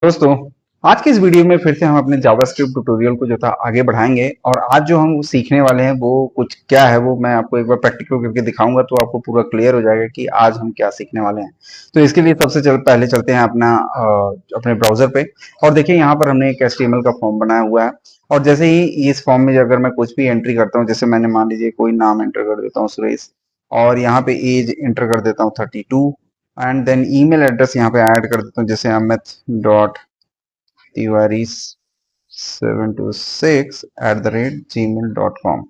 दोस्तों, आज की इस वीडियो में फिर से हम अपने जावास्क्रिप्ट ट्यूटोरियल को जो था आगे बढ़ाएंगे और आज जो हम सीखने वाले हैं वो कुछ क्या है वो मैं आपको एक बार प्रैक्टिकल करके दिखाऊंगा तो आपको पूरा क्लियर हो जाएगा कि आज हम क्या सीखने वाले हैं। तो इसके लिए पहले चलते हैं अपने ब्राउजर पे और देखिए यहाँ पर हमने एक HTML का फॉर्म बनाया हुआ है। और जैसे ही इस फॉर्म में अगर मैं कुछ भी एंट्री करता हूँ, जैसे मैंने मान लीजिए कोई नाम एंटर कर देता हूँ सुरेश, और यहाँ पे एज एंटर कर देता हूँ 32, एंड देन ईमेल एड्रेस यहाँ पे ऐड कर देता हूँ जैसे amit.tiwari726@gmail.com।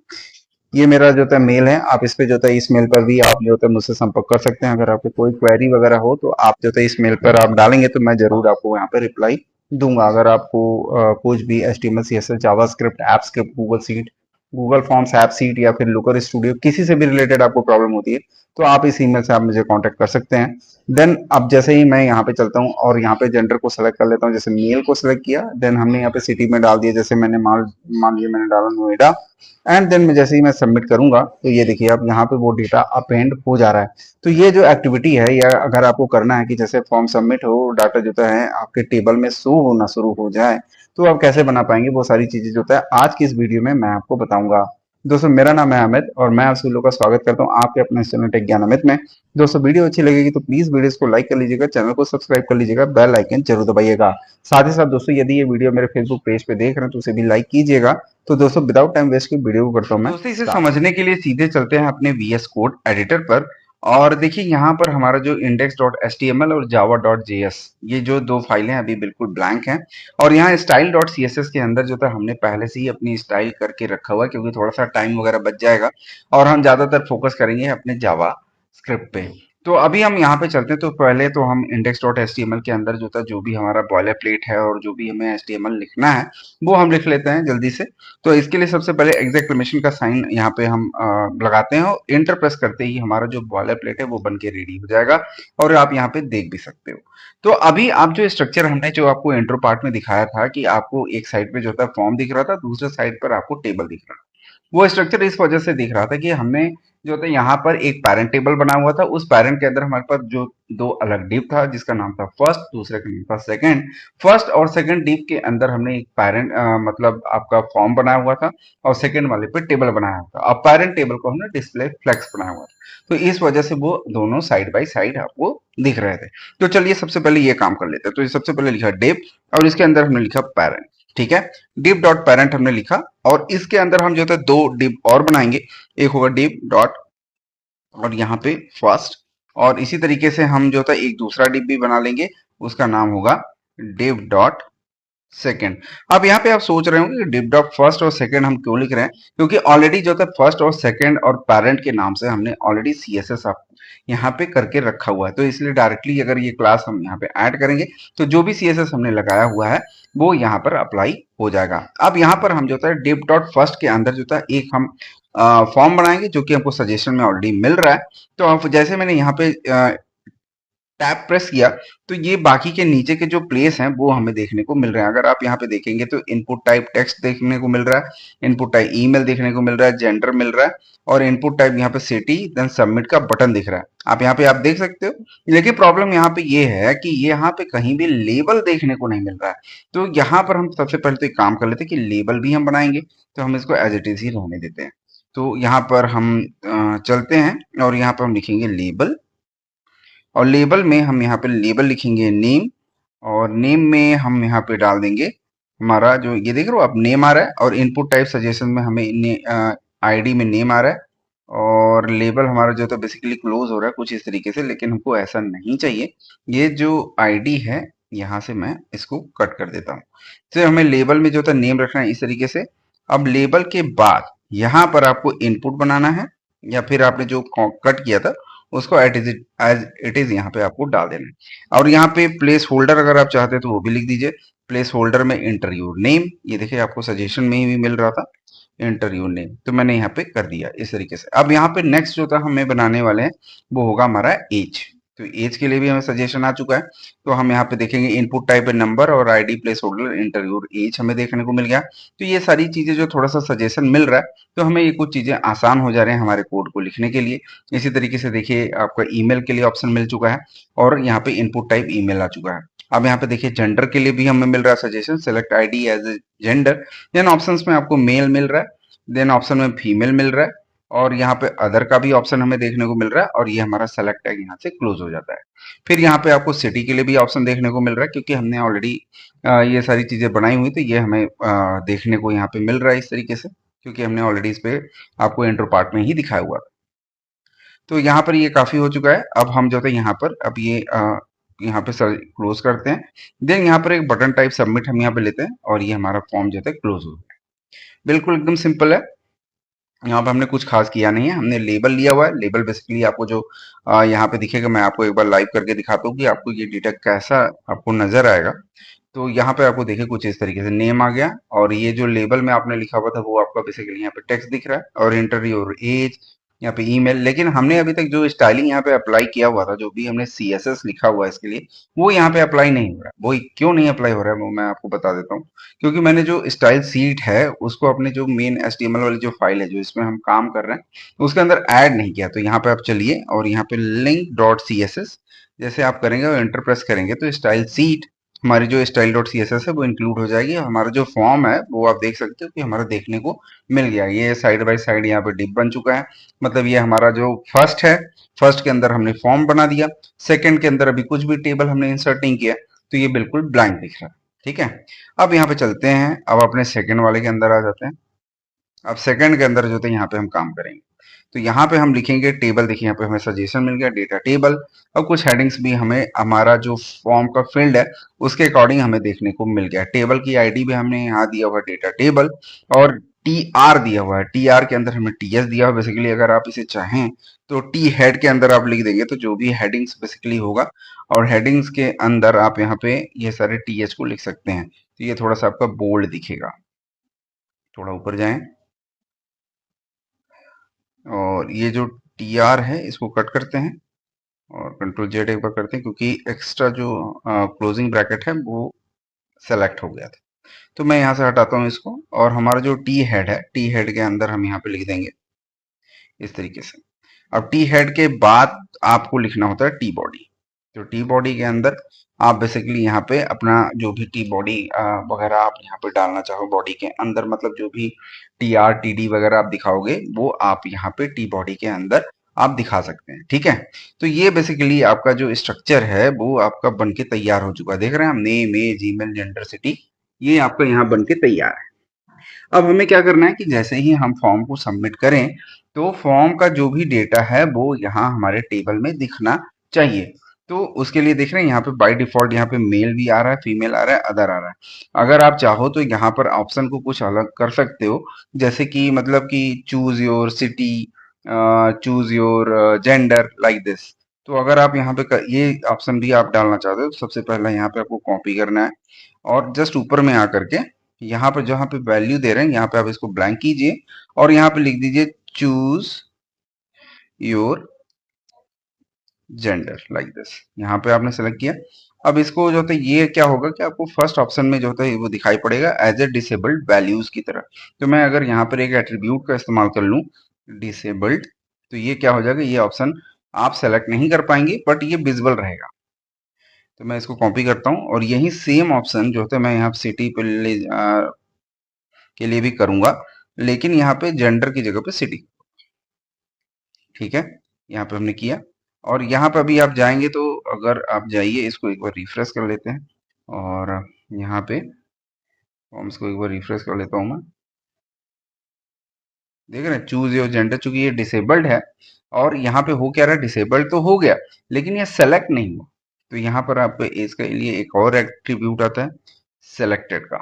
ये मेरा जो है मेल है। आप इस पे जो है इस मेल पर भी आप जो है मुझसे संपर्क कर सकते हैं। अगर आपको कोई क्वेरी वगैरह हो तो आप जो है इस मेल पर आप डालेंगे तो मैं जरूर आपको यहाँ पे रिप्लाई दूंगा। अगर आपको कुछ भी HTML CSS JavaScript app script Google seat Google forms app seat या फिर लुकर स्टूडियो किसी से भी रिलेटेड आपको प्रॉब्लम होती है तो आप इस ईमेल से आप मुझे कांटेक्ट कर सकते हैं। देन अब जैसे ही मैं यहाँ पे चलता हूँ और यहाँ पे जेंडर को सेलेक्ट कर लेता हूँ, जैसे मेल को सेलेक्ट किया, देन हमने यहाँ पे सिटी में डाल दिया, जैसे मान लिया मैंने डाला नोएडा, एंड देन मैं जैसे ही मैं सबमिट करूंगा तो ये देखिए अब यहाँ पे वो डेटा अपेंड हो जा रहा है। तो ये जो एक्टिविटी है या अगर आपको करना है कि जैसे फॉर्म सबमिट हो, डाटा जो है आपके टेबल में शो होना शुरू हो जाए, तो आप कैसे बना पाएंगे वो सारी चीजें जो है आज की इस वीडियो में मैं आपको बताऊंगा। दोस्तों, मेरा नाम है अमित और मैं आप सभी लोगों का स्वागत करता हूं आपके अपने चैनल टेक ज्ञान अमित में। दोस्तों, वीडियो अच्छी लगेगी तो प्लीज वीडियो को लाइक कर लीजिएगा, चैनल को सब्सक्राइब कर लीजिएगा, बेल आइकन जरूर दबाइएगा। साथ ही साथ दोस्तों, यदि ये वीडियो मेरे फेसबुक पेज पे देख रहे हैं तो उसे भी लाइक कीजिएगा। तो दोस्तों, विदाउट टाइम वेस्ट की वीडियो को करता हूं मैं दोस्तों, इसे समझने के लिए सीधे चलते हैं अपने VS कोड एडिटर पर। और देखिए यहाँ पर हमारा जो index.html और java.js, ये जो दो फाइलें अभी बिल्कुल ब्लैंक हैं। और यहाँ style.css के अंदर जो था हमने पहले से ही अपनी स्टाइल करके रखा हुआ है क्योंकि थोड़ा सा टाइम वगैरह बच जाएगा और हम ज्यादातर फोकस करेंगे अपने जावा स्क्रिप्ट पे। तो अभी हम यहाँ पे चलते हैं। तो पहले तो हम index.html के अंदर जो था जो भी हमारा बॉयलर प्लेट है और जो भी हमें HTML लिखना है वो हम लिख लेते हैं जल्दी से। तो इसके लिए सबसे पहले एक्सक्लेमेशन का साइन यहाँ पे हम लगाते हैं और एंटर प्रेस करते ही हमारा जो बॉयलर प्लेट है वो बन के रेडी हो जाएगा और आप यहाँ पे देख भी सकते हो। तो अभी आप जो स्ट्रक्चर हमने जो आपको इंट्रो पार्ट में दिखाया था कि आपको एक साइड पे जो था फॉर्म दिख रहा था, दूसरे साइड पर आपको टेबल दिख रहा था। वो स्ट्रक्चर इस वजह से दिख रहा था कि हमने जो था यहाँ पर एक पैरेंट टेबल बना हुआ था। उस पैरेंट के अंदर हमारे पास जो दो अलग डिव था जिसका नाम था फर्स्ट, दूसरे का नाम था सेकंड। फर्स्ट और सेकंड डिव के अंदर हमने एक पैरेंट मतलब आपका फॉर्म बनाया हुआ था और सेकंड वाले पे टेबल बनाया हुआ था। अब पैरेंट टेबल को हमने डिस्प्ले फ्लेक्स बनाया हुआ था, तो इस वजह से वो दोनों साइड बाय साइड आपको दिख रहे थे। तो चलिए सबसे पहले ये काम कर लेते हैं। तो ये सबसे पहले लिखा डिव और इसके अंदर हमने लिखा पैरेंट। ठीक है, div डॉट पेरेंट हमने लिखा और इसके अंदर हम जो है दो div और बनाएंगे। एक होगा div डॉट और यहाँ पे फर्स्ट, और इसी तरीके से हम जो था एक दूसरा div भी बना लेंगे, उसका नाम होगा div डॉट सेकेंड। अब यहाँ पे आप सोच रहे होंगे कि डिव डॉट फर्स्ट और सेकेंड हम क्यों लिख रहे हैं, क्योंकि ऑलरेडी जो था फर्स्ट और सेकेंड और पेरेंट के नाम से हमने ऑलरेडी CSS आप यहाँ पे करके रखा हुआ है। तो इसलिए डायरेक्टली अगर ये क्लास हम यहाँ पे ऐड करेंगे तो जो भी CSS हमने लगाया हुआ है वो यहाँ पर अप्लाई हो जाएगा। अब यहाँ पर हम जो था div डॉट फर्स्ट के अंदर जो था एक हम फॉर्म बनाएंगे जो कि हमको सजेशन में ऑलरेडी मिल रहा है। तो आप जैसे मैंने यहाँ पे टैब प्रेस किया तो ये बाकी के नीचे के जो प्लेस हैं वो हमें देखने को मिल रहे हैं। अगर आप यहाँ पे देखेंगे तो इनपुट टाइप टेक्स्ट देखने को मिल रहा है, इनपुट टाइप ईमेल देखने को मिल रहा है, जेंडर मिल रहा है और इनपुट टाइप यहाँ पे सिटी, देन सबमिट का बटन दिख रहा है। आप यहाँ पे आप देख सकते हो। लेकिन प्रॉब्लम यहाँ पे ये है कि यहाँ पे कहीं भी लेबल देखने को नहीं मिल रहा है। तो यहाँ पर हम सबसे पहले तो एक काम कर लेते हैं कि लेबल भी हम बनाएंगे। तो हम इसको एज इट इज ही रहने देते हैं। तो यहाँ पर हम चलते हैं और यहाँ पर हम लिखेंगे लेबल और लेबल में हम यहाँ पे लेबल लिखेंगे नेम और नेम में हम यहाँ पे डाल देंगे हमारा जो ये देख रहे हो आप नेम आ रहा है और इनपुट टाइप सजेशन में हमें आईडी में नेम आ रहा है और लेबल हमारा जो तो बेसिकली क्लोज हो रहा है कुछ इस तरीके से, लेकिन हमको ऐसा नहीं चाहिए। ये जो आईडी है यहाँ से मैं इसको कट कर देता हूँ। तो हमें लेबल में जो था नेम रखना है इस तरीके से। अब लेबल के बाद यहाँ पर आपको इनपुट बनाना है या फिर आपने जो कट किया था उसको एज इट इज यहाँ पे आपको डाल देना है। और यहाँ पे प्लेस होल्डर अगर आप चाहते हैं तो वो भी लिख दीजिए। प्लेस होल्डर में इंटर योर नेम, ये देखिए आपको सजेशन में ही मिल रहा था इंटर योर नेम, तो मैंने यहाँ पे कर दिया इस तरीके से। अब यहाँ पे नेक्स्ट जो था हमें बनाने वाले हैं वो होगा हमारा एज। तो एज के लिए भी हमें सजेशन आ चुका है। तो हम यहाँ पे देखेंगे इनपुट टाइप है नंबर और ID place holder inter your age हमें देखने को मिल गया। तो ये सारी चीजें जो थोड़ा सा सजेशन मिल रहा है तो हमें ये कुछ चीजें आसान हो जा रहे हैं हमारे कोड को लिखने के लिए। इसी तरीके से देखिए आपका ईमेल के लिए ऑप्शन मिल चुका है और यहाँ पे इनपुट टाइप ईमेल आ चुका है। अब यहाँ पे देखिए जेंडर के लिए भी हमें मिल रहा है suggestion, select ID as a gender. Then options में आपको मेल मिल रहा है, देन ऑप्शन में फीमेल मिल रहा है, और यहाँ पे अदर का भी ऑप्शन हमें देखने को मिल रहा है, और ये हमारा सेलेक्ट टैग यहाँ से क्लोज हो जाता है। फिर यहाँ पे आपको सिटी के लिए भी ऑप्शन देखने को मिल रहा है, क्योंकि हमने ऑलरेडी ये सारी चीजें बनाई हुई, तो ये हमें देखने को यहाँ पे मिल रहा है इस तरीके से, क्योंकि हमने ऑलरेडी इस पे आपको इंट्रो पार्ट में ही दिखाया हुआ था। तो यहाँ पर ये काफी हो चुका है। अब हम जो है यहाँ पर अब ये यहाँ पे सर क्लोज करते हैं। देन यहाँ पर एक बटन टाइप सबमिट हम यहाँ पे लेते हैं, और ये हमारा फॉर्म जो है क्लोज हो गया। बिल्कुल एकदम सिंपल है। यहाँ पे हमने कुछ खास किया नहीं है, हमने लेबल लिया हुआ है। लेबल बेसिकली आपको जो यहाँ पे दिखेगा, मैं आपको एक बार लाइव करके दिखाता हूँ कि आपको ये डेटा कैसा आपको नजर आएगा। तो यहाँ पे आपको देखिए कुछ इस तरीके से नेम आ गया, और ये जो लेबल में आपने लिखा हुआ था वो आपका बेसिकली यहाँ पे टेक्स्ट दिख रहा है, और इंटर योर एज, यहाँ पे ईमेल। लेकिन हमने अभी तक जो स्टाइलिंग यहाँ पे अप्लाई किया हुआ था, जो भी हमने सीएसएस लिखा हुआ है इसके लिए, वो यहाँ पे अप्लाई नहीं हो रहा है। वो क्यों नहीं अप्लाई हो रहा है वो मैं आपको बता देता हूँ। क्योंकि मैंने जो स्टाइल सीट है उसको अपने जो मेन एचटीएमएल वाली जो फाइल है जो इसमें हम काम कर रहे हैं उसके अंदर ऐड नहीं किया। तो यहाँ पे आप चलिए और यहाँ पे link dot C S S जैसे आप करेंगे और एंटर प्रेस करेंगे तो स्टाइल सीट हमारी जो style dot C S S है वो इंक्लूड हो जाएगी। हमारा जो फॉर्म है वो आप देख सकते हो कि हमारा देखने को मिल गया। ये साइड बाय साइड यहाँ पे डिप बन चुका है। मतलब ये हमारा जो फर्स्ट है, फर्स्ट के अंदर हमने फॉर्म बना दिया, सेकंड के अंदर अभी कुछ भी टेबल हमने इंसर्ट नहीं किया, तो ये बिल्कुल ब्लैंक दिख रहा है। ठीक है, अब यहाँ पे चलते हैं, अब अपने सेकंड वाले के अंदर आ जाते हैं। अब सेकंड के अंदर जो है यहाँ पे हम काम करेंगे। तो यहाँ पे हम लिखेंगे टेबल। देखिए यहाँ पे हमें सजेशन मिल गया, डेटा टेबल। और कुछ हेडिंग्स भी हमें हमारा जो फॉर्म का फील्ड है उसके अकॉर्डिंग हमें देखने को मिल गया। टेबल की आईडी भी हमने यहाँ दिया हुआ डेटा टेबल, और टी आर दिया हुआ है। टी आर के अंदर हमें टी एस दिया हुआ। बेसिकली अगर आप इसे चाहें तो टी हेड के अंदर आप लिख देंगे तो जो भी हेडिंग्स बेसिकली होगा, और हेडिंग्स के अंदर आप यहाँ पे ये सारे टी एच को लिख सकते हैं। तो ये थोड़ा सा आपका बोल्ड दिखेगा। थोड़ा ऊपर जाएं, और ये जो टी आर है इसको कट करते हैं और कंट्रोल जेड एक बार करते हैं, क्योंकि एक्स्ट्रा जो क्लोजिंग ब्रैकेट है वो सेलेक्ट हो गया था। तो मैं यहाँ से हटाता हूँ इसको, और हमारा जो टी हेड है, टी हेड के अंदर हम यहाँ पे लिख देंगे इस तरीके से। अब टी हेड के बाद आपको लिखना होता है टी बॉडी। तो टी बॉडी के अंदर आप बेसिकली यहाँ पे अपना जो भी टी बॉडी वगैरह आप यहाँ पे डालना चाहो बॉडी के अंदर, मतलब जो भी टी आर टी डी वगैरह आप दिखाओगे वो आप यहाँ पे टी बॉडी के अंदर आप दिखा सकते हैं। ठीक है, तो ये बेसिकली आपका जो स्ट्रक्चर है वो आपका बन के तैयार हो चुका है। देख रहे हैं हम, name, age, email, gender, city, ये आपका यहाँ बन के तैयार है। अब हमें क्या करना है कि जैसे ही हम फॉर्म को सबमिट करें तो फॉर्म का जो भी डेटा है वो यहाँ हमारे टेबल में दिखना चाहिए। तो उसके लिए देख रहे हैं यहाँ पे बाय डिफॉल्ट यहाँ पे मेल भी आ रहा है, फीमेल आ रहा है, अदर आ रहा है। अगर आप चाहो तो यहाँ पर ऑप्शन को कुछ अलग कर सकते हो, जैसे कि मतलब कि choose your city, choose your gender, like this. तो अगर आप यहाँ पे ये ऑप्शन भी आप डालना चाहते हो तो सबसे पहले यहाँ पे आपको कॉपी करना है, और जस्ट ऊपर में आकर के यहाँ पर जहाँ पे वैल्यू दे रहे हैं यहाँ पे आप इसको ब्लैंक कीजिए, और यहाँ पे लिख दीजिए choose your gender, like this. यहाँ पे आपने सेलेक्ट किया। अब इसको जो है ये क्या होगा कि आपको फर्स्ट ऑप्शन में जो है वो दिखाई पड़ेगा एज ए डिसेबल्ड वैल्यूज की तरह। तो मैं अगर यहाँ पर एक एट्रीब्यूट का इस्तेमाल कर लूँ, डिसेबल्ड, तो ये क्या हो जाएगा, ये ऑप्शन आप सेलेक्ट नहीं कर पाएंगे बट ये विजिबल रहेगा। तो मैं इसको कॉपी करता हूँ, और यही सेम ऑप्शन जो होता है मैं यहाँ सिटी के लिए भी करूंगा, लेकिन यहाँ पे जेंडर की जगह पे सिटी। ठीक है, यहाँ पे हमने किया, और यहाँ पे अभी आप जाएंगे तो अगर आप जाइए, इसको एक बार रिफ्रेश कर लेते हैं, और यहाँ पे फॉर्म्स को एक बार रिफ्रेश कर लेता हूँ मैं। देख रहे हैं चूज योर जेंडर, चूंकि ये डिसेबल्ड है, और यहाँ पे हो क्या रहा है, डिसेबल्ड तो हो गया लेकिन ये सेलेक्ट नहीं हुआ। तो यहाँ पर आप इसके लिए एक और एट्रीब्यूट आता है सेलेक्टेड का,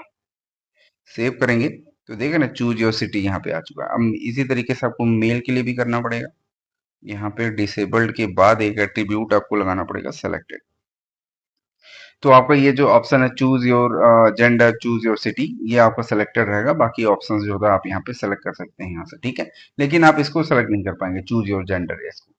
सेव करेंगे तो देखें ना चूज योर सिटी यहाँ पे आ चुका है। अब इसी तरीके से आपको मेल के लिए भी करना पड़ेगा। यहाँ पे डिसेबल्ड के बाद एक एट्रीब्यूट आपको लगाना पड़ेगा सेलेक्टेड। तो आपका ये जो ऑप्शन है choose your gender, choose your city, ये आपका सेलेक्टेड रहेगा। बाकी ऑप्शंस जो है आप यहाँ पे सेलेक्ट कर सकते हैं यहाँ से। ठीक है, लेकिन आप इसको सेलेक्ट नहीं कर पाएंगे चूज योर जेंडर इसको।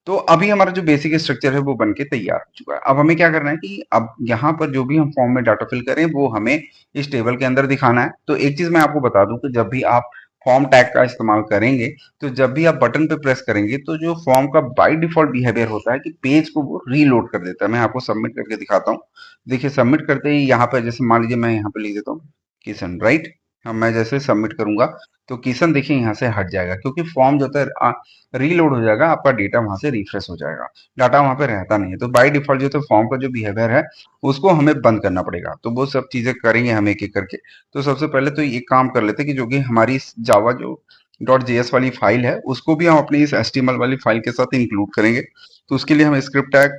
तो अभी हमारा जो बेसिक स्ट्रक्चर है वो बन के तैयार हो चुका है। अब हमें क्या करना है कि अब यहाँ पर जो भी हम फॉर्म में डाटा फिल करें वो हमें इस टेबल के अंदर दिखाना है। तो एक चीज मैं आपको बता दूं कि जब भी आप फॉर्म टैग का इस्तेमाल करेंगे तो जब भी आप बटन पे प्रेस करेंगे तो जो फॉर्म का बाय डिफॉल्ट बिहेवियर होता है कि पेज को वो रीलोड कर देता है। मैं आपको सबमिट करके दिखाता हूँ। देखिए सबमिट करते ही यहाँ पे जैसे मान लीजिए मैं यहाँ पे लिख देता हूँ किशन, राइट। अब मैं जैसे सबमिट करूंगा तो किशन देखिए यहाँ से हट जाएगा क्योंकि फॉर्म जो होता है रीलोड हो जाएगा, आपका डेटा वहां से रिफ्रेश हो जाएगा, डाटा वहां पे रहता नहीं है। तो बाय डिफॉल्ट जो है फॉर्म का जो बिहेवियर है उसको हमें बंद करना पड़ेगा। तो वो सब चीजें करेंगे हम एक एक करके। तो सबसे पहले तो ये काम कर लेते हैं कि जो कि हमारी जावा जो .js वाली फाइल है उसको भी हम अपनी इस HTML वाली फाइल के साथ इंक्लूड करेंगे। तो उसके लिए हम स्क्रिप्ट टैग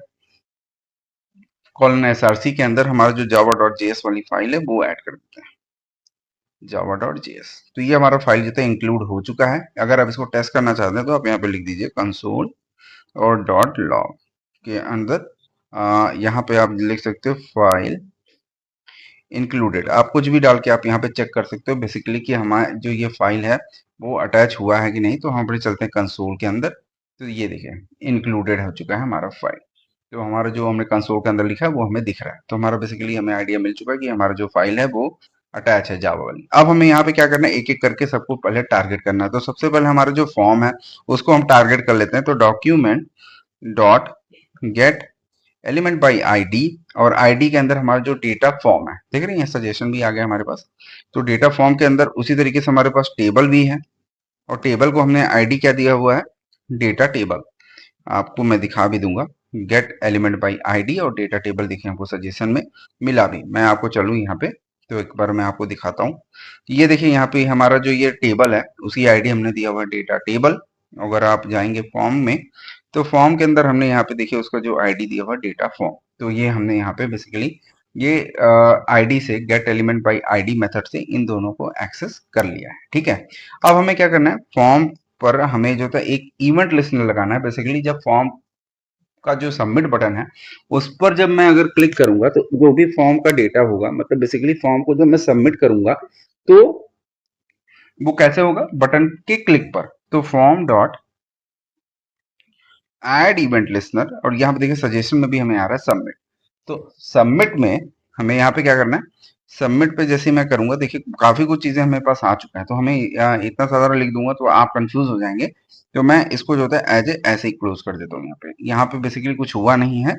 कॉलन src के अंदर हमारा जो java.js वाली फाइल है वो ऐड कर देते हैं, java.js। तो ये हमारा फाइल जो है इंक्लूड हो चुका है। अगर आप इसको टेस्ट करना चाहते हैं तो आप यहाँ पे लिख दीजिए कंसोल और .log के अंदर यहाँ पे आप लिख सकते हो फाइल इंक्लूडेड। आप कुछ भी डाल के आप यहाँ पे चेक कर सकते हो बेसिकली कि हमारा जो ये फाइल है वो अटैच हुआ है कि नहीं। तो हम पे चलते हैं कंसोल के अंदर। तो ये देखिए इंक्लूडेड हो चुका है हमारा फाइल। तो हमारा जो हमने कंसोल के अंदर लिखा है वो हमें दिख रहा है। तो हमारा बेसिकली हमें आइडिया मिल चुका है कि हमारा जो फाइल है वो अटैच है जावा वाली। अब हमें यहाँ पे क्या करना है, एक एक करके सबको पहले टारगेट करना है। तो सबसे पहले हमारा जो फॉर्म है उसको हम टारगेट कर लेते हैं। तो document dot get element by ID, और आईडी के अंदर हमारा जो डेटा फॉर्म है, देख रहे हैं सजेशन भी आ गया हमारे पास। तो डेटा फॉर्म के अंदर उसी तरीके से हमारे पास टेबल भी है, और टेबल को हमने आईडी क्या दिया हुआ है, डेटा टेबल। आपको मैं दिखा भी दूंगा, गेट एलिमेंट बाई आईडी और डेटा टेबल देखिए हमको सजेशन में मिला भी। मैं आपको चलूँ यहाँ पे तो एक बार मैं आपको दिखाता हूँ। ये देखिए यहाँ पे हमारा जो ये टेबल है उसकी आईडी हमने दिया हुआ है डेटा टेबल। अगर आप जाएंगे फॉर्म में तो फॉर्म के अंदर हमने यहाँ पे देखिए उसका जो आईडी दिया हुआ डेटा फॉर्म। तो ये हमने यहाँ पे बेसिकली ये आईडी से gate element by ID method से इन दोनों को एक्सेस कर लिया है। ठीक है, अब हमें क्या करना है, फॉर्म पर हमें जो था एक इवेंट लिस्टनर लगाना है। बेसिकली जब फॉर्म का जो सबमिट बटन है उस पर जब मैं अगर क्लिक करूंगा तो जो भी फॉर्म का डेटा होगा, मतलब बेसिकली फॉर्म को जब मैं सबमिट करूंगा तो वो कैसे होगा, बटन के क्लिक पर। तो form dot add event listener, और यहाँ पे देखिए सजेशन में भी हमें आ रहा है सबमिट। तो सबमिट में हमें यहाँ पे क्या करना है, सबमिट पे जैसे मैं करूंगा देखिए काफी कुछ चीजें हमारे पास आ चुका है। तो हमें इतना सारा लिख दूंगा तो आप कंफ्यूज हो जाएंगे। तो मैं इसको जो होता है एज ए ऐसे ही क्लोज कर देता हूँ। यहाँ पे बेसिकली कुछ हुआ नहीं है,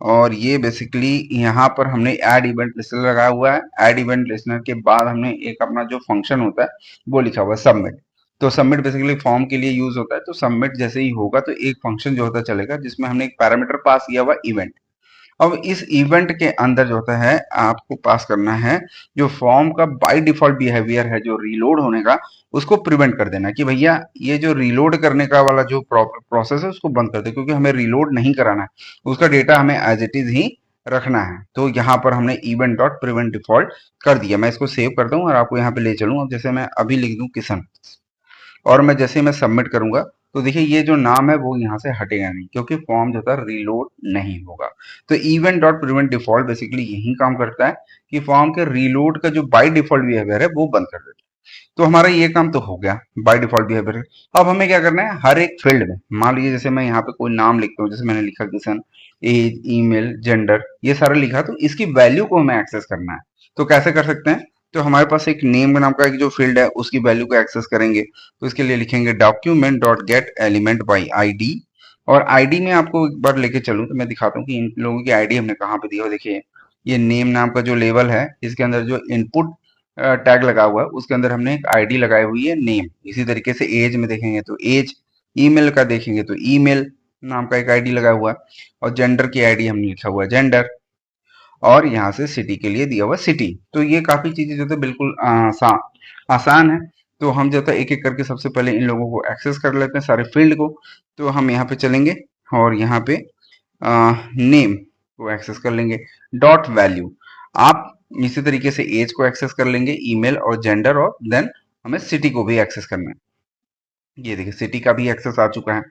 और ये बेसिकली यहाँ पर हमने ऐड इवेंट लिस्टनर लगाया हुआ है। ऐड इवेंट लिस्टनर के बाद हमने एक अपना जो फंक्शन होता है वो लिखा हुआ है सबमिट। तो सबमिट बेसिकली फॉर्म के लिए यूज होता है। तो सबमिट जैसे ही होगा तो एक फंक्शन जो होता है चलेगा जिसमें हमने एक पैरामीटर पास किया हुआ इवेंट। अब इस इवेंट के अंदर जो होता है आपको पास करना है जो फॉर्म का बाय डिफॉल्ट बिहेवियर है जो रीलोड होने का, उसको प्रिवेंट कर देना कि भैया ये जो रीलोड करने का वाला जो प्रोसेस है उसको बंद कर दे, क्योंकि हमें रीलोड नहीं कराना है, उसका डेटा हमें एज इट इज ही रखना है। तो यहाँ पर हमने इवेंट डॉट प्रिवेंट डिफॉल्ट कर दिया। मैं इसको सेव करता हूँ और आपको यहाँ पे ले चलूँ। अब जैसे मैं अभी लिख दूं किशन, और मैं जैसे ही मैं सबमिट करूंगा तो देखिए ये जो नाम है वो यहाँ से हटेगा नहीं, क्योंकि फॉर्म जो था रीलोड नहीं होगा। तो event dot prevent default basically यही काम करता है कि फॉर्म के रीलोड का जो बाय डिफॉल्ट बिहेवियर है वो बंद कर देता है। तो हमारा ये काम तो हो गया बाय डिफॉल्ट बिहेवियर। अब हमें क्या करना है, हर एक फील्ड में मान लीजिए जैसे मैं यहाँ पे कोई नाम लिखता हूँ, जैसे मैंने लिखा किशन, एज, ईमेल, जेंडर, ये सारा लिखा, तो इसकी वैल्यू को हमें एक्सेस करना है। तो कैसे कर सकते हैं, तो हमारे पास एक नेम नाम का एक जो फील्ड है उसकी वैल्यू को एक्सेस करेंगे। तो इसके लिए लिखेंगे document dot get element by ID, और आईडी में आपको एक बार लेके चलूं तो मैं दिखाता हूँ कि इन लोगों की आईडी हमने कहाँ पे दी है। देखिए ये नेम नाम का जो लेवल है इसके अंदर जो इनपुट टैग लगा हुआ है उसके अंदर हमने एक आईडी लगाई हुई है नेम। इसी तरीके से एज में देखेंगे तो एज, ईमेल का देखेंगे तो ईमेल नाम का एक आईडी लगा हुआ है, और जेंडर की आईडी हमने लिखा हुआ है जेंडर, और यहाँ से सिटी के लिए दिया हुआ सिटी। तो ये काफी चीजें जो है बिल्कुल आसान है। तो हम जो है एक एक करके सबसे पहले इन लोगों को एक्सेस कर लेते हैं सारे फील्ड को। तो हम यहाँ पे चलेंगे और यहाँ पे नेम को एक्सेस कर लेंगे। डॉट वैल्यू, आप इसी तरीके से एज को एक्सेस कर लेंगे, ईमेल और जेंडर, और देन हमें सिटी को भी एक्सेस करना है। ये देखिए सिटी का भी एक्सेस आ चुका है।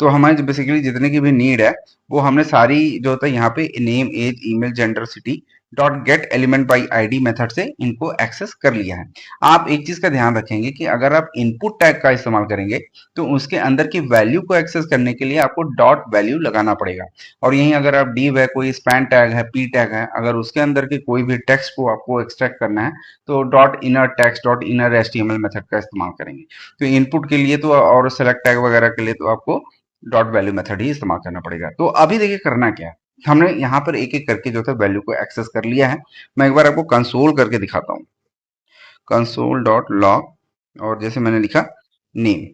तो हमारे बेसिकली जितने की भी नीड है वो हमने सारी जो होता है यहाँ पे name, age, email, gender, city, dot get element by ID method से इनको एक्सेस कर लिया है। आप एक चीज का ध्यान रखेंगे कि अगर आप इनपुट टैग का इस्तेमाल करेंगे तो उसके अंदर की वैल्यू को एक्सेस करने के लिए आपको डॉट वैल्यू लगाना पड़ेगा। और यहीं अगर आप div है, कोई स्पैन टैग है, p टैग है, अगर उसके अंदर के कोई भी टेक्स्ट को आपको एक्सट्रैक्ट करना है तो dot inner text dot inner HTML method का इस्तेमाल करेंगे। तो इनपुट के लिए तो और सेलेक्ट टैग वगैरह के लिए तो आपको डॉट वैल्यू मेथड ही इस्तेमाल करना पड़ेगा। तो अभी देखिए करना क्या है, हमने यहाँ पर एक एक करके जो था वैल्यू को एक्सेस कर लिया है। मैं एक बार आपको कंसोल करके दिखाता हूँ, कंसोल डॉट लॉग और जैसे मैंने लिखा नेम,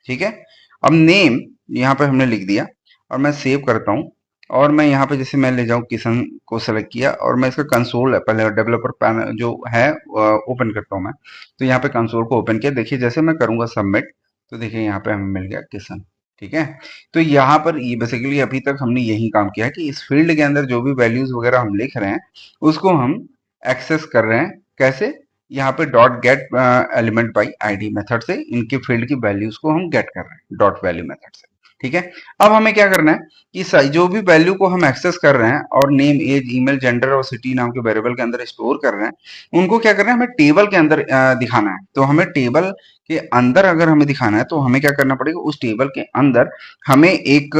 ठीक है। अब नेम यहाँ पे हमने लिख दिया और मैं सेव करता हूँ और मैं यहाँ पे जैसे मैं ले जाऊँ किशन को सेलेक्ट किया और मैं इसका कंसोल है पहले डेवलपर पैनल जो है ओपन करता हूँ मैं। तो यहाँ पे कंसोल को ओपन किया, देखिए जैसे मैं करूंगा सबमिट तो देखिए यहाँ पे हमें मिल गया किशन, ठीक है। तो यहाँ पर ये बेसिकली अभी तक हमने यही काम किया है कि इस फील्ड के अंदर जो भी वैल्यूज वगैरह हम लिख रहे हैं उसको हम एक्सेस कर रहे हैं। कैसे? यहाँ पे dot get element by ID method से इनके फील्ड की वैल्यूज को हम गेट कर रहे हैं डॉट वैल्यू मेथड से, ठीक है। अब हमें क्या करना है कि जो भी वैल्यू को हम एक्सेस कर रहे हैं और नेम एज ईमेल जेंडर और सिटी नाम के वेरिएबल के अंदर स्टोर कर रहे हैं उनको क्या करना है, हमें टेबल के अंदर दिखाना है। तो हमें टेबल के अंदर अगर हमें दिखाना है तो हमें क्या करना पड़ेगा, उस टेबल के अंदर हमें एक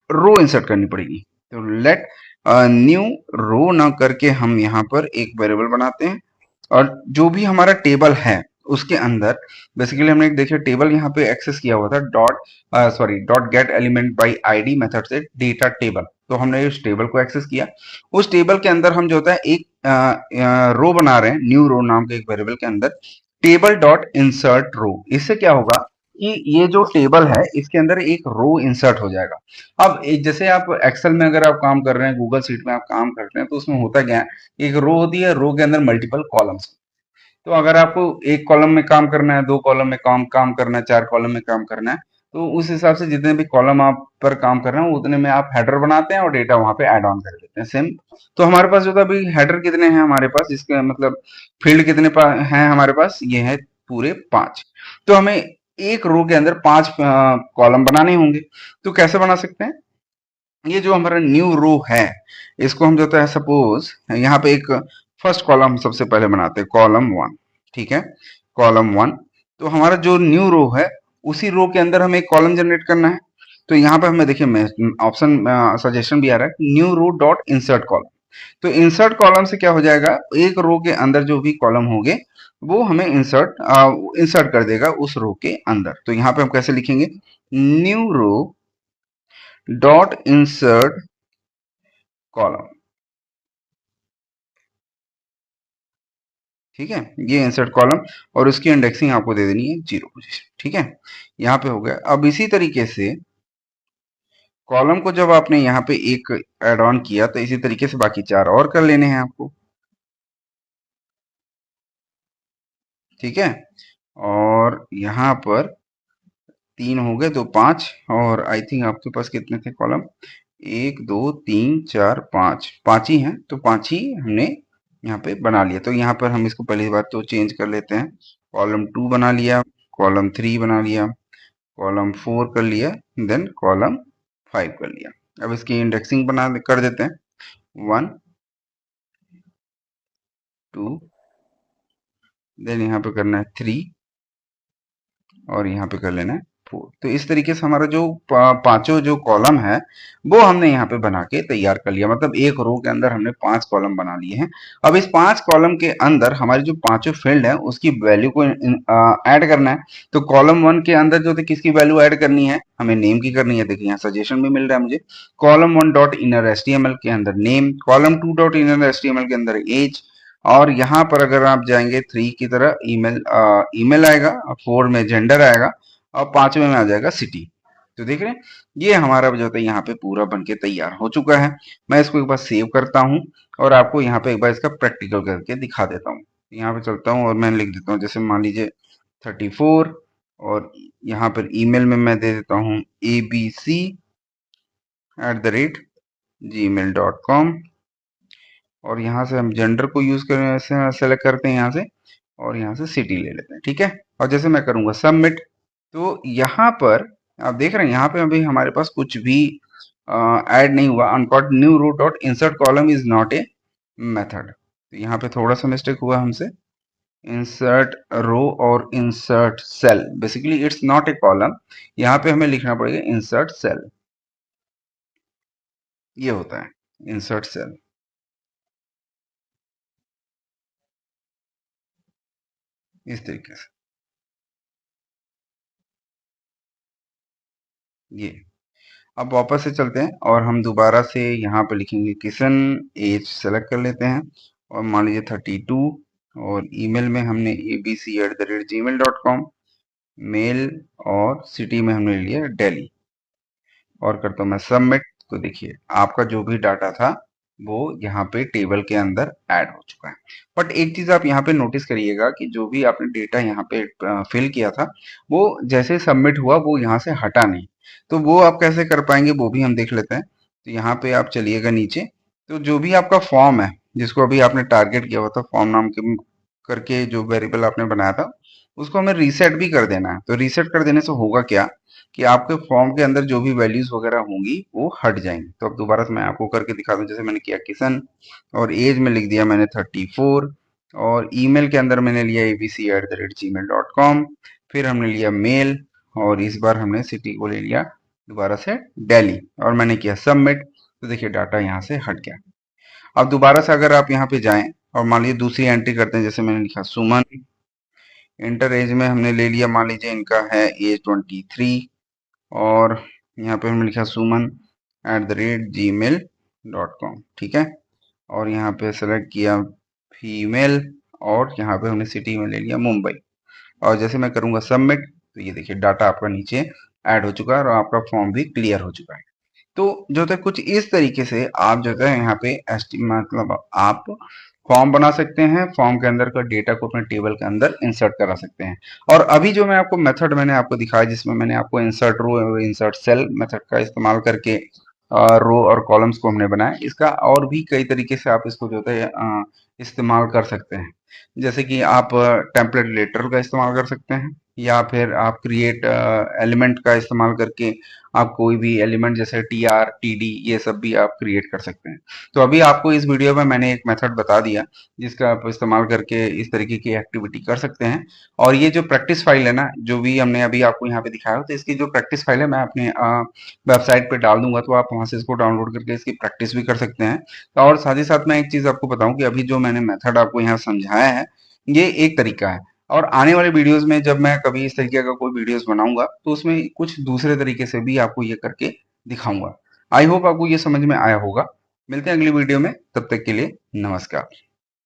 रो इंसर्ट करनी पड़ेगी। तो लेट न्यू रो ना करके हम यहाँ पर एक वेरिएबल बनाते हैं और जो भी हमारा टेबल है उसके अंदर बेसिकली हमने एक देखिए टेबल यहाँ पे एक्सेस किया हुआ था dot get element by ID method से डेटा टेबल। तो हमने उस टेबल को एक्सेस किया, उस टेबल के अंदर हम जो होता है एक रो बना रहे हैं न्यू रो नाम के एक वेरिएबल के अंदर टेबल डॉट इंसर्ट रो। इससे क्या होगा कि ये जो टेबल है इसके अंदर एक रो इंसर्ट हो जाएगा। अब जैसे आप एक्सेल में अगर आप काम कर रहे हैं, गूगल शीट में आप काम करते हैं तो उसमें होता क्या है, एक रो होती है, रो के अंदर मल्टीपल कॉलम्स। तो अगर आपको एक कॉलम में काम करना है, दो कॉलम में काम काम करना है, चार कॉलम में काम करना है तो उस हिसाब से जितने भी कॉलम आप पर काम कर रहे हैं उतने में आप हेडर बनाते हैं और डेटा वहां पे ऐड ऑन कर देते हैं सेम। तो हमारे पास जो था अभी हेडर कितने हैं हमारे पास, इसके मतलब फील्ड कितने हैं हमारे पास, ये है पूरे 5। तो हमें एक रो के अंदर 5 कॉलम बनाने होंगे। तो कैसे बना सकते हैं, ये जो हमारा न्यू रो है इसको हम जो है सपोज यहाँ पे एक फर्स्ट कॉलम सबसे पहले बनाते हैं कॉलम 1, ठीक है, कॉलम 1। तो हमारा जो न्यू रो है उसी रो के अंदर हमें एक कॉलम जनरेट करना है। तो यहाँ पे हमें देखिए ऑप्शन सजेशन भी आ रहा है new row dot insert column. तो इंसर्ट कॉलम से क्या हो जाएगा, एक रो के अंदर जो भी कॉलम होंगे वो हमें इंसर्ट कर देगा उस रो के अंदर। तो यहाँ पे हम कैसे लिखेंगे, new row dot insert column, ठीक है, ये इंसर्ट कॉलम और उसकी इंडेक्सिंग आपको दे देनी है 0 पोजीशन, ठीक है। यहाँ पे हो गया। अब इसी तरीके से कॉलम को जब आपने यहाँ पे एक ऐड ऑन किया तो इसी तरीके से बाकी 4 और कर लेने हैं आपको, ठीक है। और यहाँ पर 3 हो गए, 2 5 और आई थिंक आपके पास कितने थे कॉलम, 1 2 3 4 5, 5 ही हैं। तो 5 ही हमने यहाँ पे बना लिया। तो यहाँ पर हम इसको पहली बात तो चेंज कर लेते हैं, कॉलम 2 बना लिया, कॉलम 3 बना लिया, कॉलम 4 कर लिया, देन कॉलम 5 कर लिया। अब इसकी इंडेक्सिंग बना कर देते हैं 1 2, देन यहाँ पे करना है 3 और यहाँ पे कर लेना है 4। तो इस तरीके से हमारा जो पांचों जो कॉलम है वो हमने यहाँ पे बना के तैयार कर लिया। मतलब एक रो के अंदर हमने 5 कॉलम बना लिए हैं। अब इस 5 कॉलम के अंदर हमारी जो पांचों फील्ड है उसकी वैल्यू को ऐड करना है। तो कॉलम 1 के अंदर जो थे किसकी वैल्यू ऐड करनी है, हमें नेम की करनी है। देखिए यहाँ सजेशन भी मिल रहा है मुझे, कॉलम 1 डॉट इनर एचटीएमएल के अंदर name, column 2 dot inner HTML के अंदर एज, और यहाँ पर अगर आप जाएंगे 3 की तरह ईमेल आएगा, 4 में जेंडर आएगा और 5वें में आ जाएगा सिटी। तो देख रहे हैं ये हमारा जो है यहाँ पे पूरा बनके तैयार हो चुका है। मैं इसको एक बार सेव करता हूँ और आपको यहाँ पे एक बार इसका प्रैक्टिकल करके दिखा देता हूँ। यहाँ पे चलता हूँ और मैं लिख देता हूँ जैसे मान लीजिए 34 और यहाँ पर ईमेल में मैं दे देता हूँ abc@gmail.com और यहाँ से हम जेंडर को यूज कर सेलेक्ट करते हैं यहाँ से और यहाँ से सिटी ले लेते हैं, ठीक है। और जैसे मैं करूंगा सबमिट तो यहाँ पर आप देख रहे हैं यहाँ पे अभी हमारे पास कुछ भी ऐड नहीं हुआ। Uncaught new row dot insert column is not a method, तो यहाँ पे थोड़ा सा मिस्टेक हुआ हमसे, इंसर्ट रो और insert cell, basically it's not a column, यहाँ पे हमें लिखना पड़ेगा इंसर्ट सेल, ये होता है इंसर्ट सेल। इस तरीके से ये। अब वापस से चलते हैं और हम दोबारा से यहाँ पे लिखेंगे किशन, एज सेलेक्ट कर लेते हैं और मान लीजिए 32, और ईमेल में हमने abc@gmail.com, मेल और सिटी में हमने लिया दिल्ली, और करता हूँ मैं सबमिट। तो देखिए आपका जो भी डाटा था वो यहाँ पे टेबल के अंदर ऐड हो चुका है। बट एक चीज आप यहाँ पे नोटिस करिएगा कि जो भी आपने डेटा यहाँ पे फिल किया था वो जैसे सबमिट हुआ वो यहाँ से हटा नहीं। तो वो आप कैसे कर पाएंगे वो भी हम देख लेते हैं। तो यहाँ पे आप चलिएगा नीचे, तो जो भी आपका फॉर्म है जिसको अभी आपने टारगेट किया हुआ था, फॉर्म नाम के करके जो वेरिएबल आपने बनाया था, उसको हमें रीसेट भी कर देना है। तो रीसेट कर देने से होगा क्या कि आपके फॉर्म के अंदर जो भी वैल्यूज वगैरह होंगी वो हट जाएंगी। तो अब दोबारा से मैं आपको करके दिखा दूं, जैसे मैंने किया किशन, और एज में लिख दिया मैंने 34, और ईमेल के अंदर मैंने लिया abc@gmail.com, फिर हमने लिया मेल, और इस बार हमने सिटी को ले लिया दोबारा से दिल्ली, और मैंने किया सबमिट। तो देखिए डाटा यहाँ से हट गया। अब दोबारा से अगर आप यहाँ पे जाएं और मान लीजिए दूसरी एंट्री करते हैं, जैसे मैंने लिखा सुमन, इंटर एज में हमने ले लिया, मान लीजिए इनका है एज 23, और यहाँ पे हमने लिखा suman@gmail.com, ठीक है। और यहाँ पे सेलेक्ट किया फीमेल, और यहाँ पे हमने सिटी में ले लिया मुंबई, और जैसे मैं करूँगा सबमिट तो ये देखिए डाटा आपका नीचे ऐड हो चुका है और आपका फॉर्म भी क्लियर हो चुका है। तो जो है कुछ इस तरीके से आप जो है यहाँ पे मतलब आप फॉर्म बना सकते हैं, फॉर्म के अंदर का डेटा को अपने टेबल के अंदर इंसर्ट करा सकते हैं। और अभी जो मैं आपको मेथड मैंने आपको दिखाया जिसमें मैंने आपको इंसर्ट रो और इंसर्ट सेल मेथड का इस्तेमाल करके रो और कॉलम्स को हमने बनाया, इसका और भी कई तरीके से आप इसको जो है इस्तेमाल कर सकते हैं। जैसे कि आप टेम्पलेट लेटर का इस्तेमाल कर सकते हैं, या फिर आप क्रिएट एलिमेंट का इस्तेमाल करके आप कोई भी एलिमेंट जैसे टी आर टी डी ये सब भी आप क्रिएट कर सकते हैं। तो अभी आपको इस वीडियो में मैंने एक मेथड बता दिया जिसका आप इस्तेमाल करके इस तरीके की एक्टिविटी कर सकते हैं। और ये जो प्रैक्टिस फाइल है ना, जो भी हमने अभी आपको यहाँ पे दिखाया, तो इसकी जो प्रैक्टिस फाइल है मैं अपने वेबसाइट पे डाल दूंगा, तो आप वहां से इसको डाउनलोड करके इसकी प्रैक्टिस भी कर सकते हैं। और साथ ही साथ मैं एक चीज आपको बताऊं कि अभी जो मैंने मेथड आपको यहाँ समझाया है ये एक तरीका है, और आने वाले वीडियोस में जब मैं कभी इस तरीके का कोई वीडियोस बनाऊंगा तो उसमें कुछ दूसरे तरीके से भी आपको ये करके दिखाऊंगा। आई होप आपको ये समझ में आया होगा। मिलते हैं अगली वीडियो में, तब तक के लिए नमस्कार।